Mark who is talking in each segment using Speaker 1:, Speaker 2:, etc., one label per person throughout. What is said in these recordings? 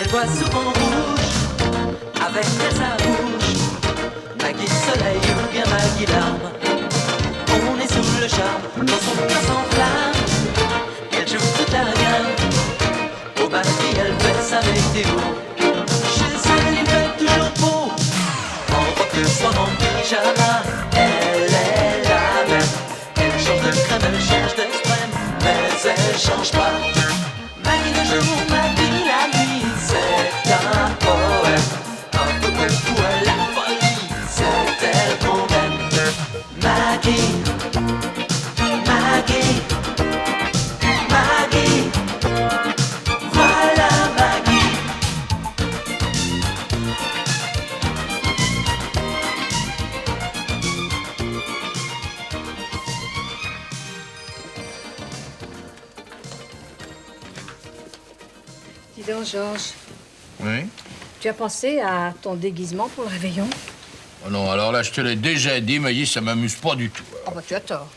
Speaker 1: vois souvent rouge, avec elle sa bouche. Maggie soleil ou bien Maggie larme. On est sous le charme, dans son cœur s'enflamme. Elle joue toute la gamme. Au Maggie elle fait sa météo. Chez elle il fait toujours beau. En robe de soie, en pyjama. Elle est la même. Elle change de crème, elle change d'extrême, mais elle change pas. Maggie le jour, Maggie la nuit, c'est un poème. Un peu beaucoup à la folie, c'est elle qu'on aime. Maggie, Maggie, Maggie, voilà Maggie.
Speaker 2: Dis donc, Georges,
Speaker 3: Oui?
Speaker 2: tu as pensé à ton déguisement pour le réveillon?
Speaker 3: Oh non, alors là, je te l'ai déjà dit, mais ça m'amuse pas du tout.
Speaker 2: Ah bah tu as tort.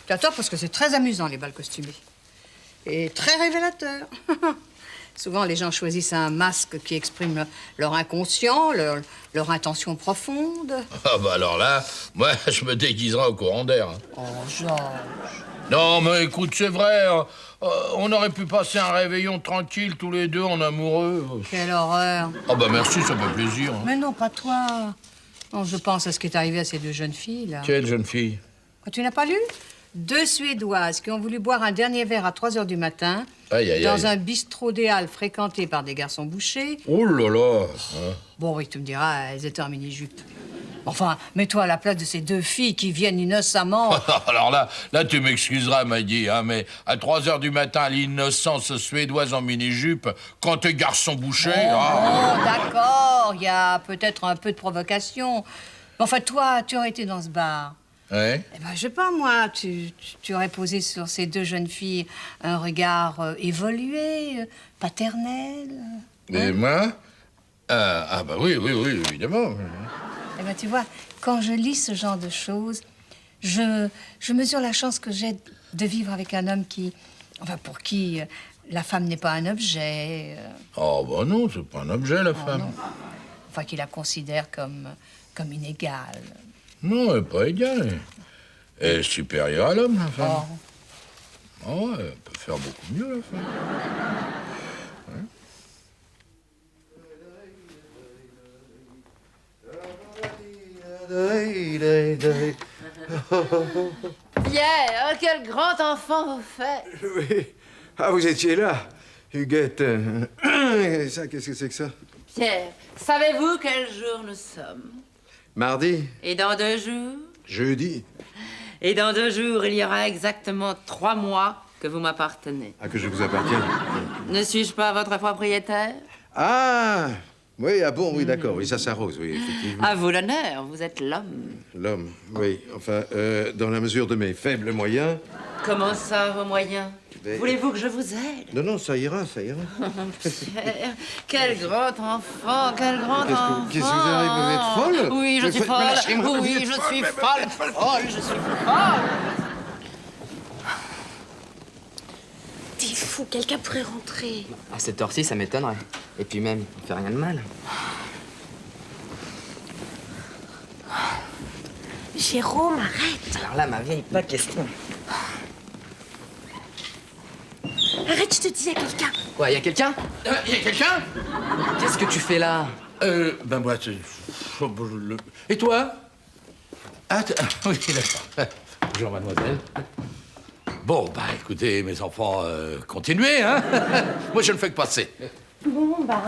Speaker 2: Tu as tort parce que c'est très amusant, les bals costumés. Et très révélateur. Souvent, les gens choisissent un masque qui exprime leur inconscient, leur intention profonde.
Speaker 3: Ah bah alors là, moi, je me déguiserai au courant d'air. Hein.
Speaker 2: Oh, Georges.
Speaker 3: Non, mais écoute, c'est vrai, on aurait pu passer un réveillon tranquille, tous les deux, en amoureux.
Speaker 2: Quelle horreur.
Speaker 3: Ah bah merci, ça fait plaisir. Hein.
Speaker 2: Mais non, pas toi. Non, je pense à ce qui est arrivé à ces deux jeunes filles, là.
Speaker 3: Quelle jeune fille?
Speaker 2: Tu n'as pas lu? Deux Suédoises qui ont voulu boire un dernier verre à 3 heures du matin
Speaker 3: Aïe, aïe,
Speaker 2: dans
Speaker 3: aïe.
Speaker 2: un bistrot des Halles fréquenté par des garçons bouchés.
Speaker 3: Oh là là hein.
Speaker 2: Bon, oui, tu me diras, elles étaient en mini-jupe. Enfin, mets-toi à la place de ces deux filles qui viennent innocemment.
Speaker 3: Alors là, tu m'excuseras, Maggie, hein, mais à 3 heures du matin, l'innocence suédoise en mini-jupe, quand t'es garçon bouché...
Speaker 2: Oh, d'accord, il y a peut-être un peu de provocation. Mais enfin, toi, tu aurais été dans ce bar.
Speaker 3: Ouais.
Speaker 2: Eh ben, je sais pas, moi, tu aurais posé sur ces deux jeunes filles un regard évolué, paternel.
Speaker 3: Et moi? Ah bah oui, évidemment.
Speaker 2: Eh ben, tu vois, quand je lis ce genre de choses, je mesure la chance que j'ai de vivre avec un homme pour qui la femme n'est pas un objet.
Speaker 3: Oh bah non, c'est pas un objet, la femme.
Speaker 2: Non. Enfin, qui la considère comme une égale.
Speaker 3: Non, elle n'est pas égale. Elle est supérieure à l'homme, la femme.
Speaker 2: Oh.
Speaker 3: Oh, ouais, elle peut faire beaucoup mieux, la femme.
Speaker 4: Pierre, quel grand enfant vous faites!
Speaker 5: Oui. Ah, vous étiez là, Huguette. Ça, qu'est-ce que c'est que ça?
Speaker 4: Pierre, savez-vous quel jour nous sommes?
Speaker 5: Mardi?
Speaker 4: Et dans 2 jours?
Speaker 5: Jeudi?
Speaker 4: Et dans 2 jours, il y aura exactement 3 mois que vous m'appartenez.
Speaker 5: Ah, que je vous appartiens?
Speaker 4: Ne suis-je pas votre propriétaire?
Speaker 5: Ah! Oui, ah bon, oui, d'accord. Oui, ça s'arrose, oui, effectivement.
Speaker 4: À vous l'honneur, vous êtes l'homme.
Speaker 5: L'homme, oui. Enfin, dans la mesure de mes faibles moyens...
Speaker 4: Comment ça, vos moyens?
Speaker 5: Mais-
Speaker 4: Voulez-vous que je vous aide?
Speaker 5: Non, non, ça ira, ça ira.
Speaker 4: Pierre, quel grand enfant, quel grand enfant!
Speaker 5: Qu'est-ce que vous avez? Vous êtes folle?
Speaker 4: Oui, je
Speaker 5: Mais
Speaker 4: suis
Speaker 5: faites- mais
Speaker 4: folle.
Speaker 5: lâchez-moi, vous
Speaker 4: Oui,
Speaker 5: êtes
Speaker 4: je
Speaker 5: folle,
Speaker 4: suis
Speaker 5: mais-
Speaker 4: folle. Folle, je suis folle.
Speaker 6: T'es fou, quelqu'un pourrait rentrer.
Speaker 7: À cette heure-ci, ça m'étonnerait. Et puis même, il fait rien de mal.
Speaker 6: Jérôme, arrête.
Speaker 7: Alors là, ma vieille, pas question.
Speaker 6: Arrête, je te dis, il y a quelqu'un.
Speaker 7: Quoi, y a quelqu'un?
Speaker 3: Y a quelqu'un?
Speaker 7: Qu'est-ce que tu fais là?
Speaker 3: Ben moi, Et toi? Ah, oui, d'accord. Bonjour, mademoiselle. Bon, bah, écoutez, mes enfants, continuez, hein? Moi, je ne fais que passer.
Speaker 6: Bon, bah...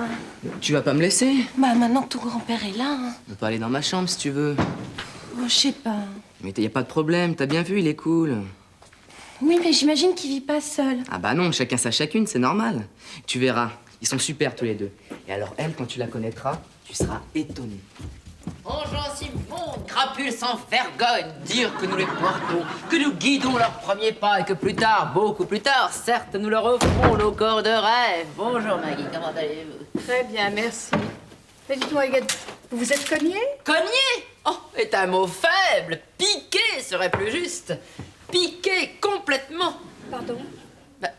Speaker 7: Tu vas pas me laisser?
Speaker 6: Bah, maintenant que ton grand-père est là... hein.
Speaker 7: On peut aller dans ma chambre si tu veux.
Speaker 6: Oh, je sais pas.
Speaker 7: Mais y a pas de problème, t'as bien vu, il est cool.
Speaker 6: Oui, mais j'imagine qu'il vit pas seul.
Speaker 7: Ah bah non, chacun sa chacune, c'est normal. Tu verras, ils sont super tous les deux. Et alors elle, quand tu la connaîtras, tu seras étonné.
Speaker 4: Oh, gens si bons, crapules sans vergogne, dire que nous les portons, que nous guidons leurs premiers pas et que plus tard, beaucoup plus tard, certes, nous leur offrons nos corps de rêve. Bonjour Maggie, comment allez-vous?
Speaker 2: Très bien, merci. Mais dites-moi, Huguette, vous vous êtes cognée?
Speaker 4: Cogner? Oh, est un mot faible. Piquer serait plus juste. Piquer complètement.
Speaker 2: Pardon?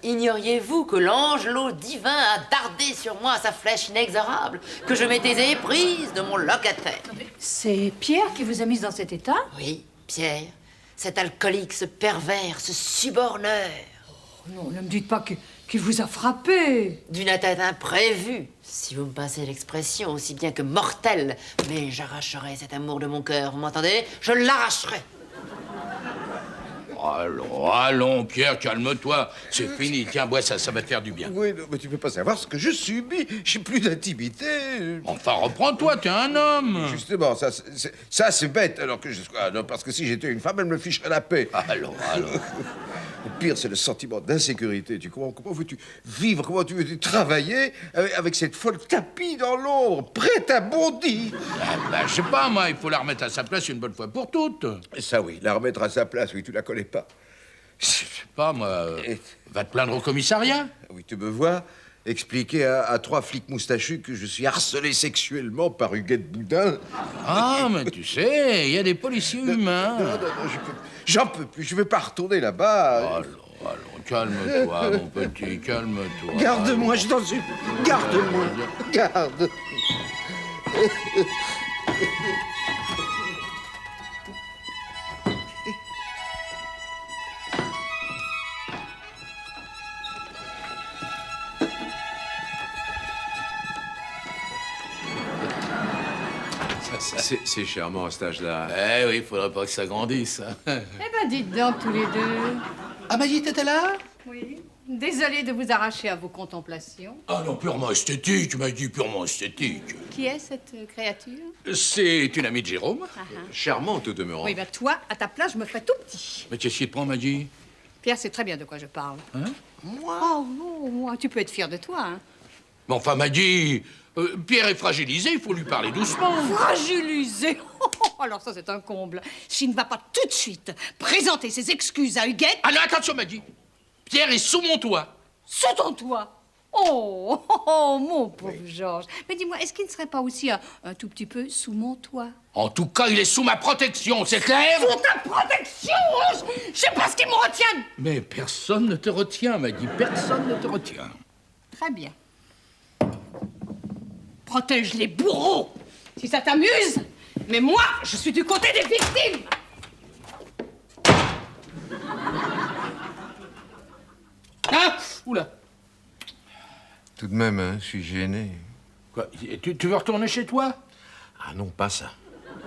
Speaker 4: Ignoriez-vous que l'angelot divin a dardé pointé sur moi sa flèche inexorable, que je m'étais éprise de mon locataire.
Speaker 2: C'est Pierre qui vous a mise dans cet état?
Speaker 4: Oui, Pierre, cet alcoolique, ce pervers, ce suborneur.
Speaker 2: Non, ne me dites pas qu'il vous a frappé.
Speaker 4: D'une attaque imprévue, si vous me passez l'expression, aussi bien que mortelle. Mais j'arracherai cet amour de mon cœur, vous m'entendez? Je l'arracherai.
Speaker 3: Allons, Pierre, calme-toi. C'est fini. Tiens, bois ça, ça va te faire du bien.
Speaker 5: Oui, non, mais tu peux pas savoir ce que je subis. J'ai plus d'intimité.
Speaker 3: Enfin, reprends-toi, t'es un homme.
Speaker 5: Justement, ça c'est bête, alors que je sois... Non, parce que si j'étais une femme, elle me ficherait la paix.
Speaker 3: Allons.
Speaker 5: Le pire, c'est le sentiment d'insécurité. Comment veux-tu vivre? Comment tu veux travailler avec cette folle tapis dans l'ombre, prête à bondir?
Speaker 3: Je sais pas, moi, il faut la remettre à sa place une bonne fois pour toutes.
Speaker 5: Ça, oui, la remettre à sa place, oui, tu la connais pas.
Speaker 3: Je sais pas, moi, va te plaindre au commissariat.
Speaker 5: Oui, tu me vois expliquer à 3 flics moustachus que je suis harcelé sexuellement par Huguette Boudin.
Speaker 3: Ah, mais tu sais, il y a des policiers humains.
Speaker 5: Non, j'en peux plus, je vais pas retourner là-bas.
Speaker 3: Allons, calme-toi, mon petit, calme-toi.
Speaker 5: Garde-moi, je t'en supplie. Garde-moi. Garde. C'est charmant à cet âge-là.
Speaker 3: Eh oui, faudrait pas que ça grandisse. Hein.
Speaker 2: Eh ben, dites donc, tous les deux.
Speaker 3: Ah, Magie, t'étais là?
Speaker 2: Oui. Désolée de vous arracher à vos contemplations.
Speaker 3: Ah non, purement esthétique, tu m'as dit purement esthétique.
Speaker 2: Qui est cette créature?
Speaker 3: C'est une amie de Jérôme.
Speaker 5: Charmante au demeurant.
Speaker 2: Oui, ben toi, à ta place, je me ferais tout petit.
Speaker 3: Mais qu'est-ce qui te prend, Magie?
Speaker 2: Pierre sait très bien de quoi je parle.
Speaker 3: Hein?
Speaker 2: Moi? Oh, non, moi, tu peux être fier de toi, hein.
Speaker 3: Mais enfin, Magie, Pierre est fragilisé, il faut lui parler doucement.
Speaker 2: Fragilisé? Alors ça, c'est un comble. S'il ne va pas tout de suite présenter ses excuses à Huguette...
Speaker 3: Alors, attention, Magie. Pierre est sous mon toit.
Speaker 2: Sous ton toit. Oh, mon pauvre Georges. Mais dis-moi, est-ce qu'il ne serait pas aussi un tout petit peu sous mon toit?
Speaker 3: En tout cas, il est sous ma protection, c'est clair?
Speaker 2: Sous ta protection? Je sais pas ce qui me retient.
Speaker 3: Mais personne ne te retient, Magie, personne ne te retient.
Speaker 2: Très bien. Protège les bourreaux, si ça t'amuse. Mais moi, je suis du côté des victimes.
Speaker 3: Ah! Oula!
Speaker 5: Tout de même, hein, je suis gêné.
Speaker 3: Quoi? Tu veux retourner chez toi?
Speaker 5: Ah non, pas ça.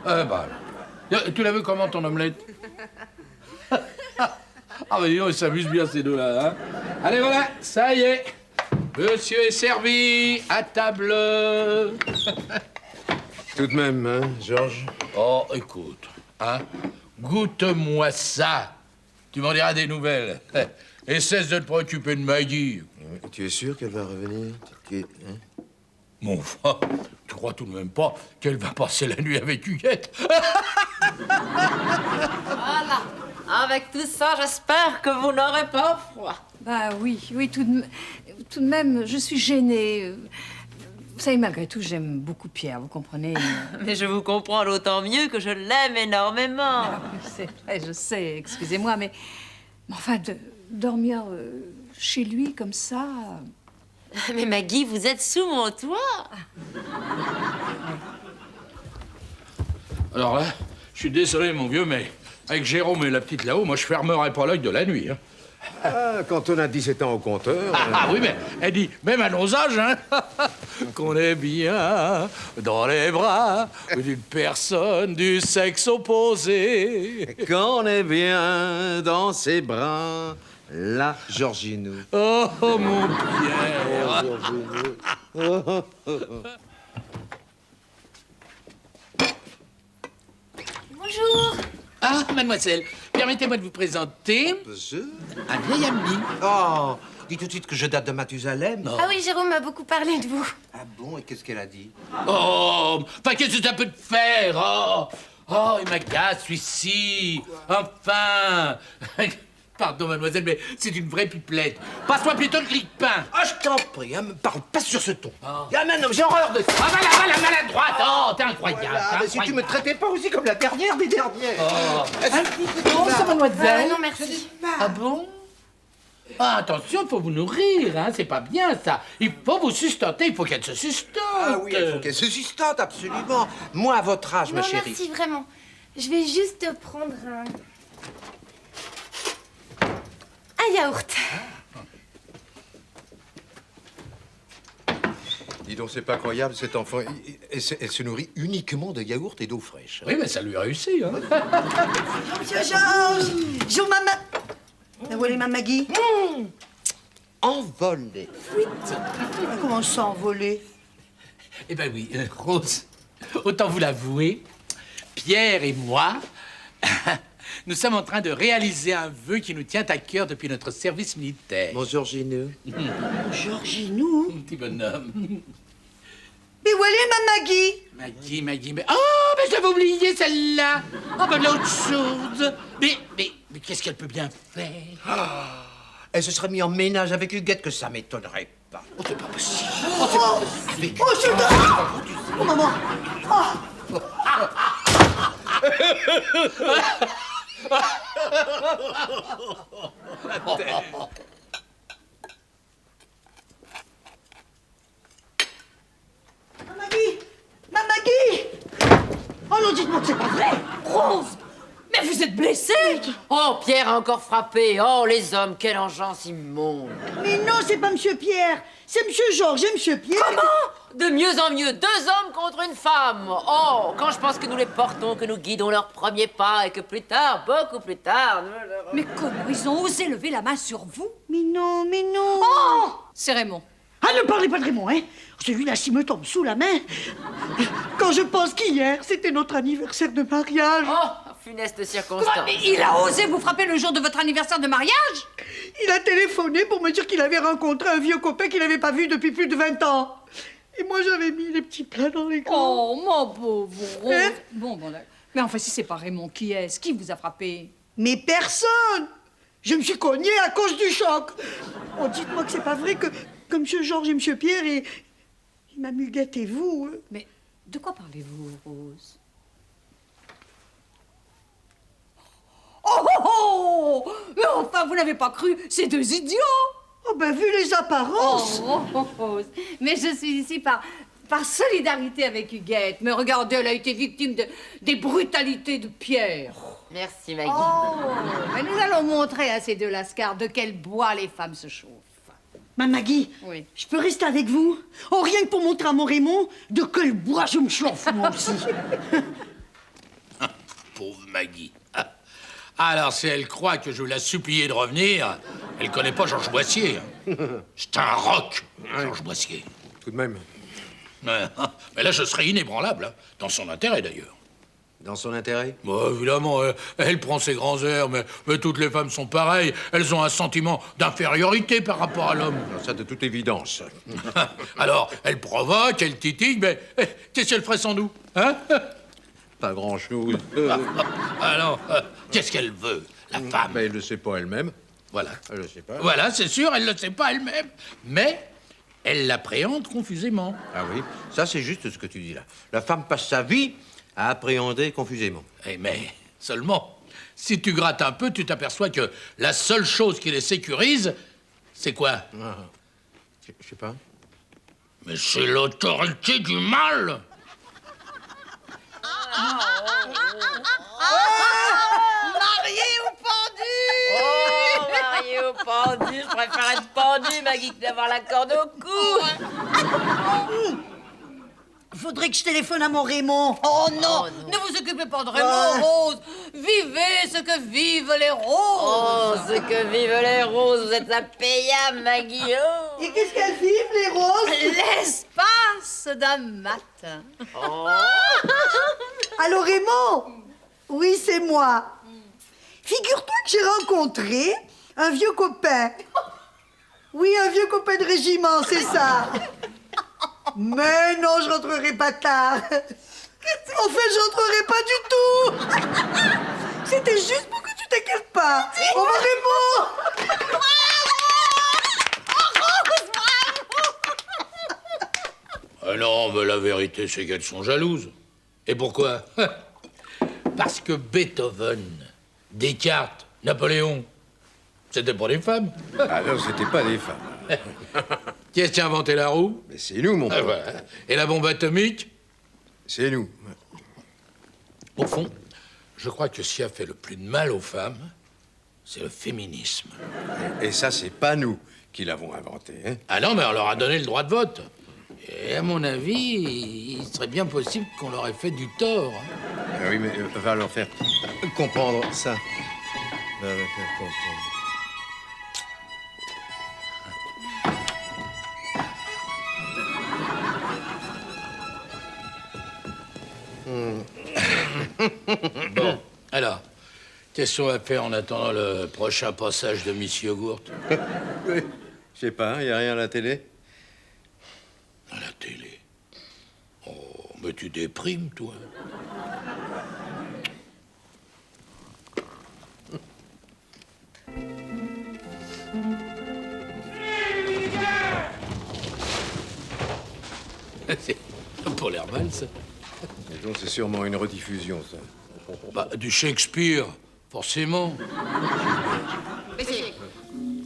Speaker 3: Ah bah alors. Tu l'as vu comment, ton omelette? Ah bah dis donc, ils s'amusent bien, ces deux-là, hein? Allez, voilà, ça y est. Monsieur est servi, à table.
Speaker 5: Tout de même, hein, Georges?
Speaker 3: Oh, écoute, hein, goûte-moi ça. Tu m'en diras des nouvelles. Et cesse de te préoccuper de Maggie.
Speaker 5: Tu es sûr qu'elle va revenir? Hein?
Speaker 3: Mon enfin, tu crois tout de même pas qu'elle va passer la nuit avec Huguette?
Speaker 4: Voilà. Avec tout ça, j'espère que vous n'aurez pas froid.
Speaker 2: Bah oui, tout de même, je suis gênée. Vous savez, malgré tout, j'aime beaucoup Pierre, vous comprenez?
Speaker 4: Mais je vous comprends d'autant mieux que je l'aime énormément.
Speaker 2: C'est vrai, je sais, excusez-moi, mais enfin, de dormir chez lui comme ça...
Speaker 4: Mais Maggie, vous êtes sous mon toit.
Speaker 3: Alors là, je suis désolé, mon vieux, mais avec Jérôme et la petite là-haut, moi, je fermerai pas l'œil de la nuit. Hein.
Speaker 5: Ah, quand on a 17 ans au compteur...
Speaker 3: Ah oui, mais elle dit, même à nos âges, hein, qu'on est bien dans les bras d'une personne du sexe opposé.
Speaker 5: Qu'on est bien dans ses bras, la Georginou.
Speaker 3: Oh, mon Pierre.
Speaker 6: Bonjour.
Speaker 3: Ah, mademoiselle, permettez-moi de vous présenter un vieil ami.
Speaker 8: Oh, dis tout de suite que je date de Mathusalem.
Speaker 6: Ah oui, Jérôme m'a beaucoup parlé de vous.
Speaker 8: Ah bon, et qu'est-ce qu'elle a dit?
Speaker 3: Oh, enfin, qu'est-ce que ça peut te faire? Oh, il m'agace, celui-ci. Enfin. Pardon, mademoiselle, mais c'est une vraie pipelette. Passe-moi plutôt le grille-pain.
Speaker 8: Ah, je t'en prie, hein, me parle pas sur ce ton. Ah, mais non, j'ai horreur de ça.
Speaker 3: Ah, voilà, la maladroite. Oh, t'es incroyable.
Speaker 8: Voilà,
Speaker 3: t'es
Speaker 8: mais si tu
Speaker 3: incroyable.
Speaker 8: me traitais pas aussi comme la dernière des dernières.
Speaker 3: Oh.
Speaker 2: Non, ça, mademoiselle.
Speaker 6: non, merci.
Speaker 3: Ah bon? Ah, attention, il faut vous nourrir, hein, c'est pas bien ça. Il faut vous sustenter, il faut qu'elle se sustente.
Speaker 8: Ah oui, il faut qu'elle se sustente, absolument. Moi, à votre âge, ma
Speaker 6: Non,
Speaker 8: chérie.
Speaker 6: merci, vraiment. Je vais juste prendre un yaourt.
Speaker 5: Dis donc, c'est pas croyable, cet enfant. Elle se nourrit uniquement de yaourt et d'eau fraîche.
Speaker 3: Oui, mais ça lui a réussi, hein.
Speaker 9: Monsieur Georges! Joue maman! Où est ma Maggie?
Speaker 8: Envolé.
Speaker 9: Comment s'envoler?
Speaker 3: Eh ben oui, Rose, autant vous l'avouer, Pierre et moi, nous sommes en train de réaliser un vœu qui nous tient à cœur depuis notre service militaire.
Speaker 8: Mon Georgineux.
Speaker 9: Georginou?
Speaker 3: Petit bonhomme.
Speaker 9: Mais où est ma Maggie?
Speaker 3: Maggie, mais... Oh, mais j'avais oublié celle-là. Oh, ben l'autre chose. Mais qu'est-ce qu'elle peut bien faire?
Speaker 8: Elle se serait mise en ménage avec Huguette, que ça m'étonnerait pas.
Speaker 3: Oh, c'est pas possible.
Speaker 9: Oh, je dors! Oh, maman! Oh. Ma Maggie! Ma Maggie! Oh non, dites-moi que c'est pas vrai!
Speaker 4: Rose! Mais vous êtes blessée! Oh, Pierre a encore frappé. Oh, les hommes, quelle engeance immonde.
Speaker 9: Mais non, c'est pas Monsieur Pierre! C'est Monsieur Georges et Monsieur Pierre!
Speaker 4: Comment? De mieux en mieux, 2 hommes contre une femme. Oh, quand je pense que nous les portons, que nous guidons leurs premiers pas et que plus tard, beaucoup plus tard...
Speaker 2: Mais comment ils ont osé lever la main sur vous?
Speaker 9: Mais non, mais non!
Speaker 2: Oh! C'est Raymond.
Speaker 9: Ah, ne parlez pas de Raymond, hein! Celui-là, s'il me tombe sous la main. Quand je pense qu'hier, c'était notre anniversaire de mariage.
Speaker 4: Oh, funeste circonstance.
Speaker 2: Mais il a osé vous frapper le jour de votre anniversaire de mariage?
Speaker 9: Il a téléphoné pour me dire qu'il avait rencontré un vieux copain qu'il n'avait pas vu depuis plus de 20 ans. Et moi, j'avais mis les petits plats dans les grands.
Speaker 2: Oh, mon pauvre Rose.
Speaker 9: Hein?
Speaker 2: Bon, d'accord. Mais enfin, si c'est pas Raymond, qui est-ce? Qui vous a frappé?
Speaker 9: Mais personne! Je me suis cognée à cause du choc. Oh, dites-moi que c'est pas vrai que Monsieur Georges et Monsieur Pierre et ma Huguette et vous...
Speaker 2: Mais de quoi parlez-vous, Rose? Oh, oh, oh! Mais enfin, vous n'avez pas cru ces 2 idiots?
Speaker 9: Oh, ben, vu les apparences...
Speaker 2: Rose. Mais je suis ici par solidarité avec Huguette. Mais regardez, elle a été victime des brutalités de Pierre.
Speaker 4: Merci, Maggie.
Speaker 2: Oh, mais nous allons montrer à ces 2 lascars de quel bois les femmes se chauffent.
Speaker 9: Ma Maggie,
Speaker 2: Oui.
Speaker 9: je peux rester avec vous? Oh, rien que pour montrer à mon Raymond de quel bois je me chauffe, moi aussi.
Speaker 3: Pauvre Maggie. Alors, si elle croit que je l'ai supplié de revenir, elle connaît pas Georges Boissier. C'est un roc, Georges Boissier.
Speaker 5: Tout de même.
Speaker 3: Ouais, mais là, je serais inébranlable, hein, dans son intérêt d'ailleurs.
Speaker 5: Dans son intérêt?
Speaker 3: Bon, évidemment, elle prend ses grands airs, mais toutes les femmes sont pareilles. Elles ont un sentiment d'infériorité par rapport à l'homme.
Speaker 5: Ça, de toute évidence.
Speaker 3: Alors, elle provoque, elle titille, mais qu'est-ce qu'elle ferait sans nous, hein?
Speaker 5: Pas grand-chose.
Speaker 3: Alors, qu'est-ce qu'elle veut, la femme?
Speaker 5: Ben, elle le sait pas elle-même.
Speaker 3: Voilà.
Speaker 5: Elle le sait pas.
Speaker 3: Voilà, c'est sûr, elle le sait pas elle-même. Mais elle l'appréhende confusément.
Speaker 8: Ah oui, ça c'est juste ce que tu dis là. La femme passe sa vie à appréhender confusément.
Speaker 3: Eh, mais seulement, si tu grattes un peu, tu t'aperçois que la seule chose qui les sécurise, c'est quoi?
Speaker 8: Je sais pas.
Speaker 3: Mais c'est l'autorité du mal.
Speaker 2: Marié ou pendu?
Speaker 4: Oh, marié au pendu, je préfère être pendu, Maggie, que d'avoir la corde au cou.
Speaker 9: Faudrait que je téléphone à mon Raymond.
Speaker 2: Oh non, ne vous occupez pas de Raymond, Rose. Vivez ce que vivent les roses.
Speaker 4: Oh, ce que vivent les roses, vous êtes impayable, Maggie. Oh.
Speaker 9: Et qu'est-ce qu'elles vivent, les roses?
Speaker 2: L'espace d'un matin.
Speaker 9: Allô, Raymond? Oui, c'est moi. Figure-toi que j'ai rencontré un vieux copain. Oui, un vieux copain de régiment, c'est ça. Mais non, je rentrerai pas tard. En fait, je rentrerai pas du tout. C'était juste pour que tu t'inquiètes pas. On va Raymond.
Speaker 3: Ah non, mais la vérité, c'est qu'elles sont jalouses. Et pourquoi? Parce que Beethoven, Descartes, Napoléon, C'était pour les femmes.
Speaker 5: Ah non, c'était pas des femmes.
Speaker 3: Qui est-ce qui a inventé la roue?
Speaker 5: Mais c'est nous, mon
Speaker 3: Ah,
Speaker 5: pote.
Speaker 3: voilà. Et la bombe atomique?
Speaker 5: C'est nous.
Speaker 3: Au fond, je crois que ce qui a fait le plus de mal aux femmes, c'est le féminisme.
Speaker 5: Et ça, c'est pas nous qui l'avons inventé, hein.
Speaker 3: Ah non, mais on leur a donné le droit de vote. Et à mon avis, il serait bien possible qu'on leur ait fait du tort.
Speaker 5: Ah oui, mais va leur faire comprendre ça. Va leur faire comprendre.
Speaker 3: Bon, alors, qu'est-ce qu'on va faire en attendant le prochain passage de Miss Yogourt?
Speaker 5: Oui, je sais pas, y a rien à la télé?
Speaker 3: À la télé? Oh, mais tu déprimes, toi. C'est pas l'air mal, ça.
Speaker 5: Et donc, c'est sûrement une rediffusion, ça.
Speaker 3: Bah, du Shakespeare, forcément.
Speaker 2: Baissez.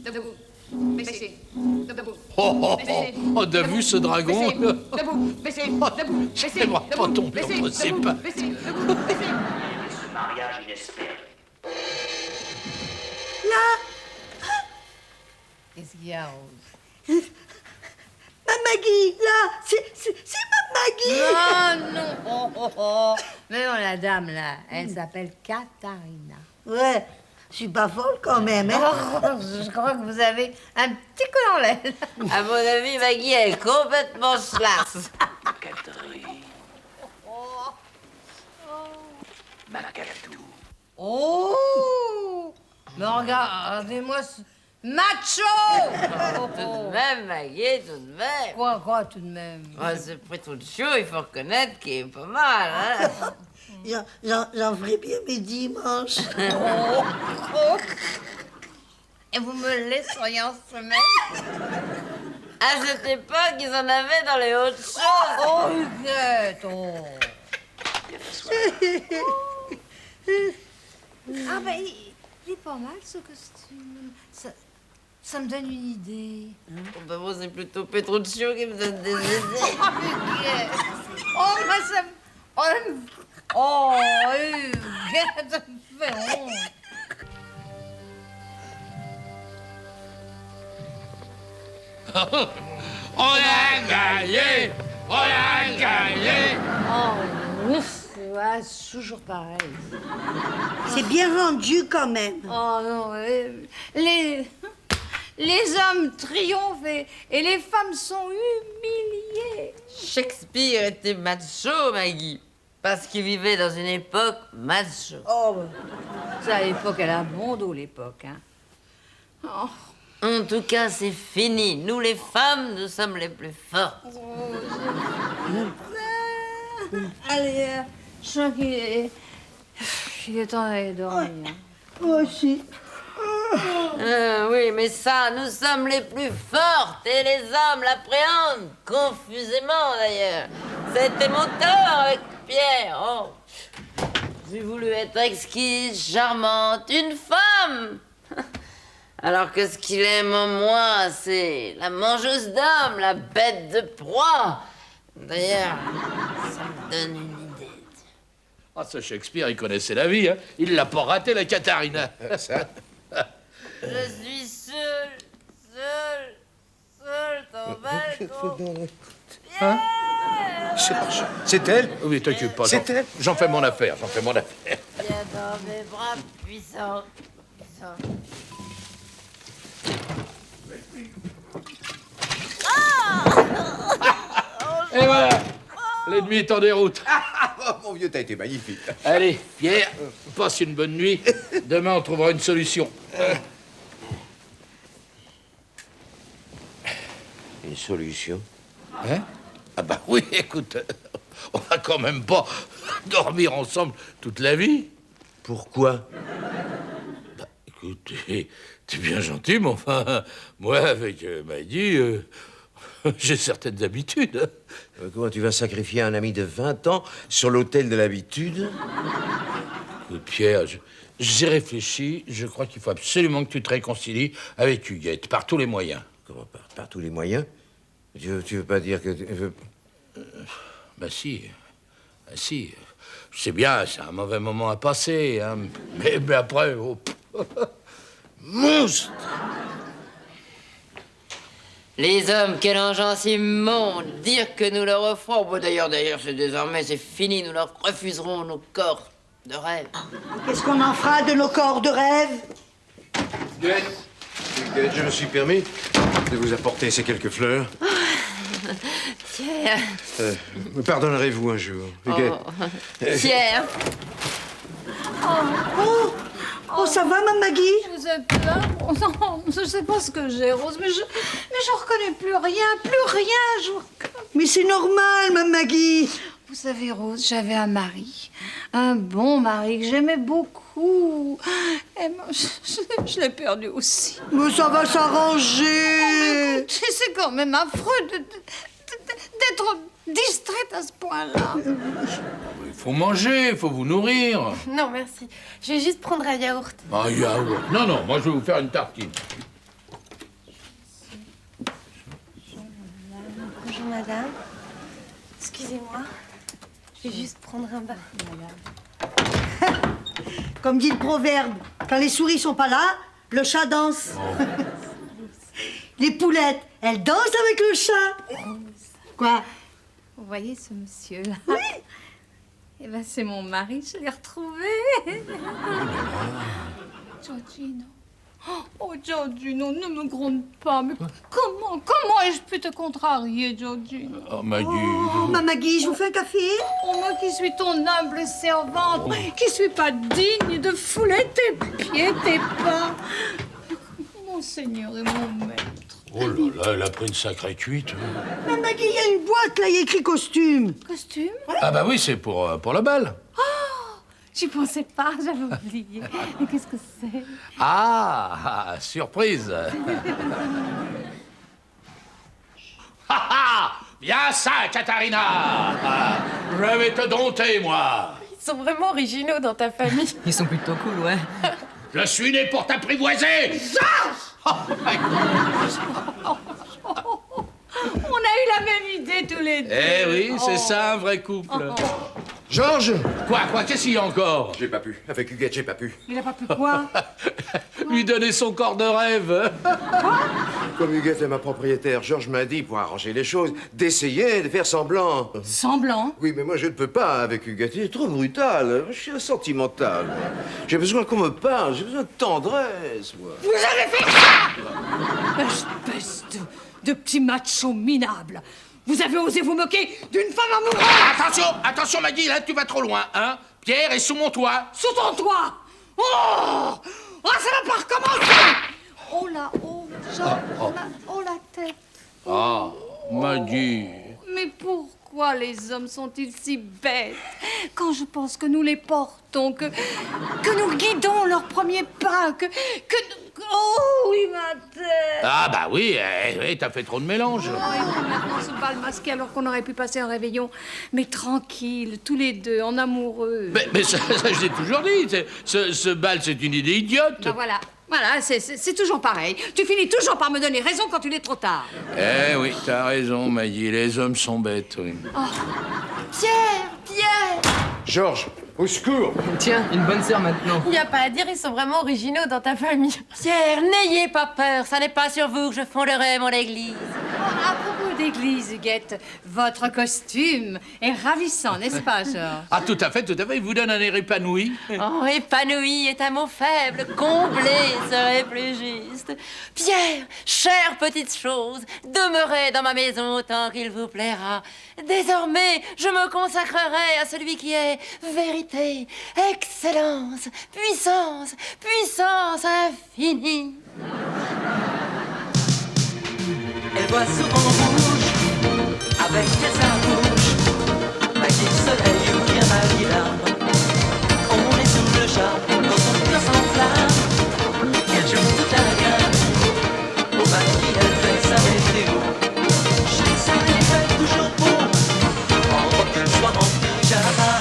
Speaker 2: Debout. Baissez. Debout.
Speaker 3: Oh,
Speaker 2: Baissez.
Speaker 3: t'as vu ce dragon?
Speaker 2: Baissez. Debout. Baissez. Debout. Baissez.
Speaker 3: J'aimerais pas
Speaker 2: Debout.
Speaker 3: tomber,
Speaker 2: Baissez.
Speaker 3: on sait
Speaker 2: Debout.
Speaker 3: pas.
Speaker 2: Baissez. Debout. Baissez.
Speaker 10: Ce mariage inespéré.
Speaker 2: Qu'est-ce qu'il y a,
Speaker 9: Ma Maggie, là, c'est ma Maggie.
Speaker 2: Oh non. Oh, oh, oh. Mais non, la dame, là, elle s'appelle Katharina.
Speaker 9: Ouais, je suis pas folle quand même, hein.
Speaker 2: Oh, je crois que vous avez un petit coup dans l'aile.
Speaker 4: À mon avis, Maggie, elle est complètement schlass.
Speaker 10: Catherine. Malagatou.
Speaker 2: Oh. Mais regardez-moi ce macho.
Speaker 4: Tout de même, Maggie, tout de même.
Speaker 2: Quoi, tout de même?
Speaker 4: Ah, ce Petruccio, il faut reconnaître qu'il est pas mal, hein.
Speaker 9: J'en ferai bien mes dimanches.
Speaker 2: Oh. Et vous me laisseriez en semaine?
Speaker 4: À cette époque, ils en avaient dans les hautes choses.
Speaker 2: Oh, Huguette, oh. Ah, ben, il est pas mal, ce costume. Ça me donne une idée.
Speaker 4: Oh, ben moi, c'est plutôt Petruccio qui me donne des idées.
Speaker 2: Oh, Huguette. Oh, mais ça me... Oh, Huguette, ça me fait honte.
Speaker 3: On a gagné! On a gagné!
Speaker 2: Oh, ouf, ouais, c'est toujours pareil.
Speaker 9: C'est bien rendu quand même.
Speaker 2: Oh non, les hommes triomphent et les femmes sont humiliées.
Speaker 4: Shakespeare était macho, Maggie. Parce qu'il vivait dans une époque macho.
Speaker 2: Oh, ça, à l'époque, elle a bon dos, l'époque, hein. Oh.
Speaker 4: En tout cas, c'est fini. Nous, les femmes, nous sommes les plus fortes.
Speaker 2: Allez, je sens qu'il est temps d'aller dormir.
Speaker 9: Moi aussi.
Speaker 4: Oui, mais ça, nous sommes les plus fortes et les hommes l'appréhendent, confusément d'ailleurs. C'était mon tort avec Pierre. Oh. J'ai voulu être exquise, charmante, une femme. Alors que ce qu'il aime en moi, c'est la mangeuse d'hommes, la bête de proie. D'ailleurs, ça me donne une idée.
Speaker 3: Ah, ce Shakespeare, il connaissait la vie, hein. Il l'a pas raté, la Katharina.
Speaker 5: Ça?
Speaker 4: Je suis seule dans le balcon.
Speaker 3: Hein?
Speaker 5: C'est elle?
Speaker 3: Oui, t'occupe pas.
Speaker 5: C'est elle?
Speaker 3: J'en fais mon affaire,
Speaker 4: Viens dans mes bras puissants.
Speaker 3: Et voilà, l'ennemi est en déroute.
Speaker 5: Oh, mon vieux, t'as été magnifique.
Speaker 3: Allez, Pierre, passe une bonne nuit. Demain, on trouvera une solution.
Speaker 8: Une solution?
Speaker 3: Hein? Ah bah oui, écoute, on va quand même pas dormir ensemble toute la vie.
Speaker 8: Pourquoi?
Speaker 3: Bah, écoute, t'es bien gentil, mais enfin, moi, avec Maggie, j'ai certaines habitudes.
Speaker 8: Comment tu vas sacrifier un ami de 20 ans sur l'autel de l'habitude?
Speaker 3: Écoute, Pierre, J'ai réfléchi, je crois qu'il faut absolument que tu te réconcilies avec Huguette, par tous les moyens.
Speaker 5: Comment par tous les moyens? Tu veux pas dire que...
Speaker 3: Bah si. Bah si. Je sais bien, c'est un mauvais moment à passer, hein. Mais après, oh, monstre!
Speaker 4: Les hommes, quel engeance immonde! Dire que nous leur offrons... Bon, d'ailleurs, c'est désormais, c'est fini. Nous leur refuserons nos corps de rêve.
Speaker 9: Qu'est-ce qu'on en fera de nos corps de rêve?
Speaker 5: Huguette, je me suis permis de vous apporter ces quelques fleurs.
Speaker 4: Pierre.
Speaker 5: Me pardonnerez-vous un jour, Huguette?
Speaker 4: Pierre.
Speaker 9: Oh, ça va, Mme Maggie?
Speaker 2: Vous êtes là? Oh, non, je sais pas ce que j'ai, Rose, mais je reconnais plus rien, je vous reconnais.
Speaker 9: Mais c'est normal, Mme Maggie.
Speaker 2: Vous savez, Rose, j'avais un mari, un bon mari que j'aimais beaucoup. Et moi, je l'ai perdu aussi.
Speaker 9: Mais ça va s'arranger.
Speaker 2: Écoutez, c'est quand même affreux d'être distraite à ce point-là.
Speaker 3: Il faut manger, il faut vous nourrir.
Speaker 6: Non, merci. Je vais juste prendre un yaourt.
Speaker 3: Ah, yaourt. Non, moi je vais vous faire une tartine.
Speaker 6: Bonjour, madame. Excusez-moi. Je vais juste prendre un bain.
Speaker 9: Comme dit le proverbe, quand les souris sont pas là, le chat danse. Les poulettes, elles dansent avec le chat. Quoi?
Speaker 2: Vous voyez ce monsieur-là? Oui. Eh ben, c'est mon mari, je l'ai retrouvé. Giorgino. Oh, Giorgino, ne me gronde pas. Mais comment ai-je pu te contrarier, Giorgino?
Speaker 3: Oh, Maggie.
Speaker 9: Oh, ma Maggie, je vous fais un café?
Speaker 2: Oh, moi qui suis ton humble servante, qui suis pas digne de fouler tes pieds, tes pas. Mon Seigneur et mon maître.
Speaker 3: Oh là là, elle a pris une sacrée cuite.
Speaker 9: Ma Maggie, il y a une boîte, là, il y a écrit costume.
Speaker 2: Costume?
Speaker 3: Ah bah oui, c'est pour la balle.
Speaker 2: J'y pensais pas, j'avais oublié. Mais qu'est-ce que c'est?
Speaker 3: Ah, surprise. Viens ça, Katharina. Je vais te dompter, moi.
Speaker 6: Ils sont vraiment originaux dans ta famille.
Speaker 7: Ils sont plutôt cool, ouais.
Speaker 3: Je suis né pour t'apprivoiser.
Speaker 2: On a eu la même idée tous les deux.
Speaker 3: Eh oui, c'est ça, un vrai couple.
Speaker 5: Georges!
Speaker 3: Quoi, qu'est-ce qu'il y a encore?
Speaker 5: J'ai pas pu. Avec Huguette, j'ai pas pu.
Speaker 2: Il a pas pu quoi?
Speaker 3: Lui donner son corps de rêve.
Speaker 5: Comme Huguette est ma propriétaire, Georges m'a dit, pour arranger les choses, d'essayer de faire semblant.
Speaker 2: Semblant?
Speaker 5: Oui, mais moi, je ne peux pas avec Huguette. Il est trop brutal. Je suis un sentimental. Moi. J'ai besoin qu'on me parle. J'ai besoin de tendresse, moi.
Speaker 2: Vous avez fait ça! Espèce de petit macho minable. Vous avez osé vous moquer d'une femme amoureuse!
Speaker 3: Attention, Maggie, là, tu vas trop loin, hein? Pierre est sous mon toit.
Speaker 2: Sous ton toit! Oh! Ça va pas recommencer! Oh là, oh, oh la tête.
Speaker 3: Ah, Maggie.
Speaker 2: Mais pourquoi les hommes sont-ils si bêtes? Quand je pense que nous les portons, que nous guidons leurs premiers pas, que oh oui, ma tête!
Speaker 3: Ah bah oui, t'as fait trop de mélange.
Speaker 2: Oh, et puis maintenant ce bal masqué alors qu'on aurait pu passer un réveillon, mais tranquille, tous les deux, en amoureux.
Speaker 3: Mais ça je l'ai toujours dit. Ce bal, c'est une idée idiote.
Speaker 2: Ben voilà, c'est toujours pareil. Tu finis toujours par me donner raison quand il est trop tard.
Speaker 3: Eh oui, t'as raison, Maggie. Les hommes sont bêtes, oui.
Speaker 2: Oh. Pierre!
Speaker 5: Georges, au secours!
Speaker 7: Tiens, une bonne sœur maintenant.
Speaker 6: Il n'y a pas à dire, ils sont vraiment originaux dans ta famille.
Speaker 4: Pierre, n'ayez pas peur, ça n'est pas sur vous que je fonderai mon église.
Speaker 2: Oh, à propos d'église, Huguette, votre costume est ravissant, n'est-ce pas, Georges?
Speaker 3: Ah, tout à fait. Il vous donne un air épanoui.
Speaker 4: Oh, épanoui est un mot faible, comblé serait plus juste. Pierre, chère petite chose, demeurez dans ma maison autant qu'il vous plaira. Désormais, je me consacrerai à celui qui est vérité, excellence, puissance infinie.
Speaker 1: Elle voit souvent rouge avec sa bouche. Maggie soleil ou bien Maggie larme. On est sous le charme quand son cœur s'enflamme. Elle joue toute la gamme. Au Maggie elle fait sa météo. Chez ça il fait toujours beau. En robe, soit en pyjama.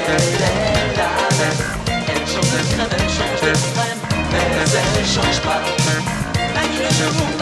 Speaker 1: Elle est la bête. Elle chante le crème. l'amour.